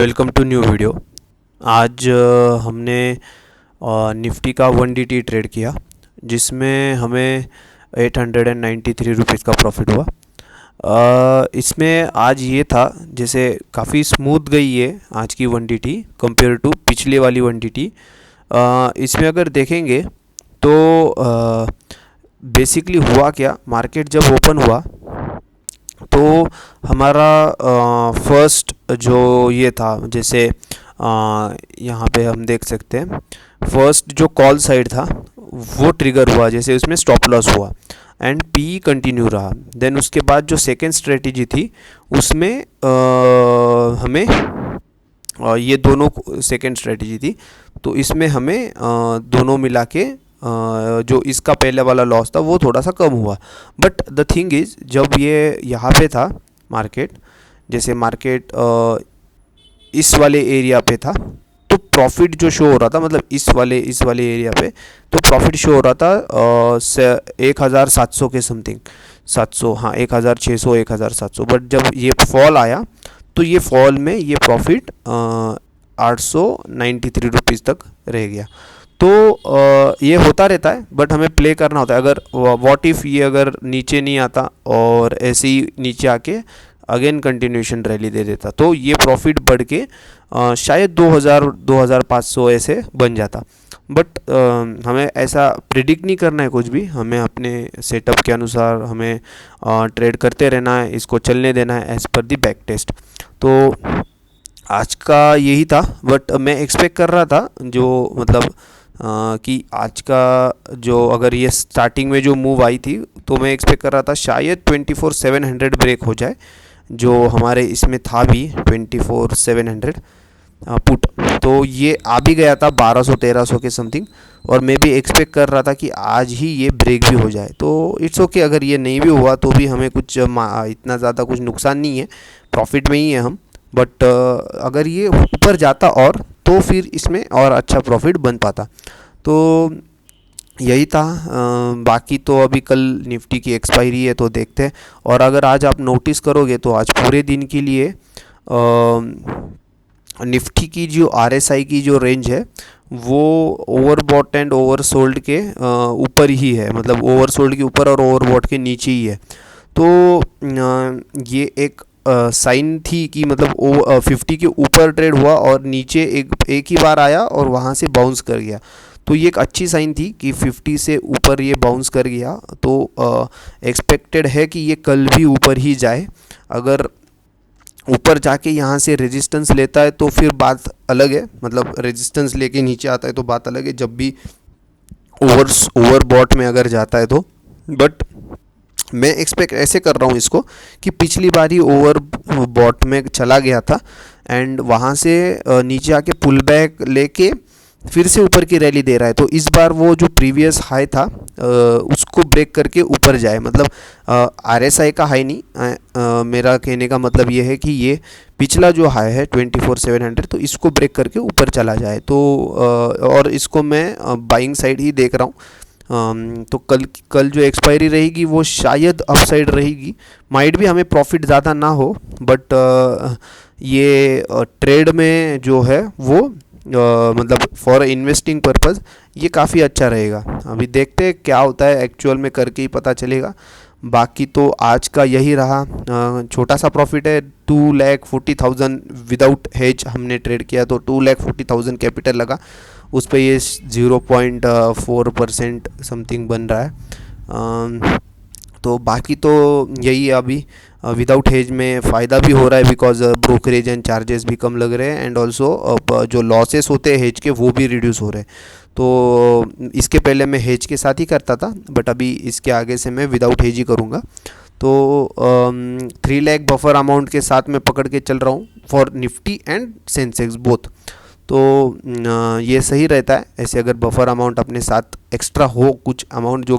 Welcome to new video. आज हमने Nifty का 1DT ट्रेड किया जिसमें हमें 893 रुपीज़ का प्रॉफिट हुआ। इसमें आज ये था जैसे काफ़ी स्मूथ गई है आज की 1DT कंपेयर टू पिछले वाली 1DT। इसमें अगर देखेंगे तो बेसिकली हुआ क्या, मार्केट जब ओपन हुआ तो हमारा फर्स्ट जो ये था जैसे यहाँ पे हम देख सकते हैं फर्स्ट जो कॉल साइड था वो ट्रिगर हुआ, जैसे उसमें स्टॉप लॉस हुआ एंड पी कंटिन्यू रहा। देन उसके बाद जो सेकेंड स्ट्रेटेजी थी उसमें हमें ये दोनों सेकेंड स्ट्रेटेजी थी, तो इसमें हमें दोनों मिला के जो इसका पहले वाला लॉस था वो थोड़ा सा कम हुआ। बट द थिंग इज़ जब ये यहाँ पे था मार्केट, जैसे मार्केट इस वाले एरिया पे था तो प्रॉफिट जो शो हो रहा था, मतलब इस वाले एरिया पे तो प्रॉफिट शो हो रहा था 1700 के समथिंग, 700, हाँ 1600 1700। बट जब ये फॉल आया तो ये फॉल में ये प्रॉफिट 893 रुपीज़ तक रह गया। तो ये होता रहता है बट हमें प्ले करना होता है। अगर व्हाट इफ़ ये अगर नीचे नहीं आता और ऐसे ही नीचे आके अगेन कंटिन्यूशन रैली दे देता तो ये प्रॉफिट बढ़ के शायद 2000 2500 ऐसे बन जाता। बट हमें ऐसा प्रिडिक्ट नहीं करना है कुछ भी, हमें अपने सेटअप के अनुसार हमें ट्रेड करते रहना है, इसको चलने देना है एज़ पर दी बैक टेस्ट। तो आज का यही था, बट मैं एक्सपेक्ट कर रहा था जो मतलब कि आज का जो अगर ये स्टार्टिंग में जो मूव आई थी तो मैं एक्सपेक्ट कर रहा था शायद 24,700 ब्रेक हो जाए, जो हमारे इसमें था भी 24,700 पुट। तो ये आ भी गया था 1200-1300 के समथिंग, और मैं भी एक्सपेक्ट कर रहा था कि आज ही ये ब्रेक भी हो जाए। तो इट्स ओके, अगर ये नहीं भी हुआ तो भी हमें कुछ इतना ज़्यादा कुछ नुकसान नहीं है, प्रॉफिट में ही है हम। बट अगर ये ऊपर जाता और तो फिर इसमें और अच्छा प्रॉफिट बन पाता। तो यही था। बाकी तो अभी कल निफ्टी की एक्सपायरी है तो देखते हैं। और अगर आज आप नोटिस करोगे तो आज पूरे दिन के लिए निफ्टी की जो RSI की जो रेंज है वो ओवरबॉट एंड ओवरसोल्ड के ऊपर ही है, मतलब ओवरसोल्ड के ऊपर और ओवरबॉट के नीचे ही है। तो ये एक साइन थी कि मतलब 50 के ऊपर ट्रेड हुआ और नीचे एक ही बार आया और वहाँ से बाउंस कर गया। तो ये एक अच्छी साइन थी कि 50 से ऊपर ये बाउंस कर गया। तो एक्सपेक्टेड है कि ये कल भी ऊपर ही जाए। अगर ऊपर जाके यहाँ से रेजिस्टेंस लेता है तो फिर बात अलग है, मतलब रेजिस्टेंस लेके नीचे आता है तो बात अलग है, जब भी ओवरबॉट में अगर जाता है तो। बट मैं एक्सपेक्ट ऐसे कर रहा हूँ इसको कि पिछली बार ही ओवर बॉट में चला गया था एंड वहाँ से नीचे आके पुल बैक लेके फिर से ऊपर की रैली दे रहा है। तो इस बार वो जो प्रीवियस हाई था उसको ब्रेक करके ऊपर जाए, मतलब RSI का हाई नहीं, मेरा कहने का मतलब ये है कि ये पिछला जो हाई है 24,700 तो इसको ब्रेक करके ऊपर चला जाए। तो और इसको मैं बाइंग साइड ही देख रहा हूँ। तो कल जो एक्सपायरी रहेगी वो शायद अप साइड रहेगी, माइट भी हमें प्रॉफिट ज़्यादा ना हो, बट ये ट्रेड में जो है वो मतलब फॉर इन्वेस्टिंग पर्पज़ ये काफ़ी अच्छा रहेगा। अभी देखते हैं क्या होता है, एक्चुअल में करके ही पता चलेगा। बाकी तो आज का यही रहा, छोटा सा प्रॉफिट है 2,40,000 विदाउट हेज हमने ट्रेड किया तो 2,40,000 कैपिटल लगा, उस पर ये 0.4% समथिंग बन रहा है। तो बाकी तो यही है अभी विदाउट हेज में फ़ायदा भी हो रहा है बिकॉज ब्रोकरेज एंड चार्जेस भी कम लग रहे हैं एंड ऑल्सो जो लॉसेस होते हैं हेज के वो भी रिड्यूस हो रहे हैं। तो इसके पहले मैं हेज के साथ ही करता था बट अभी इसके आगे से मैं विदाउट हेज ही करूँगा। तो 3 लाख बफर अमाउंट के साथ मैं पकड़ के चल रहा हूँ for Nifty and Sensex both. तो ये सही रहता है ऐसे, अगर बफर अमाउंट अपने साथ एक्स्ट्रा हो कुछ अमाउंट जो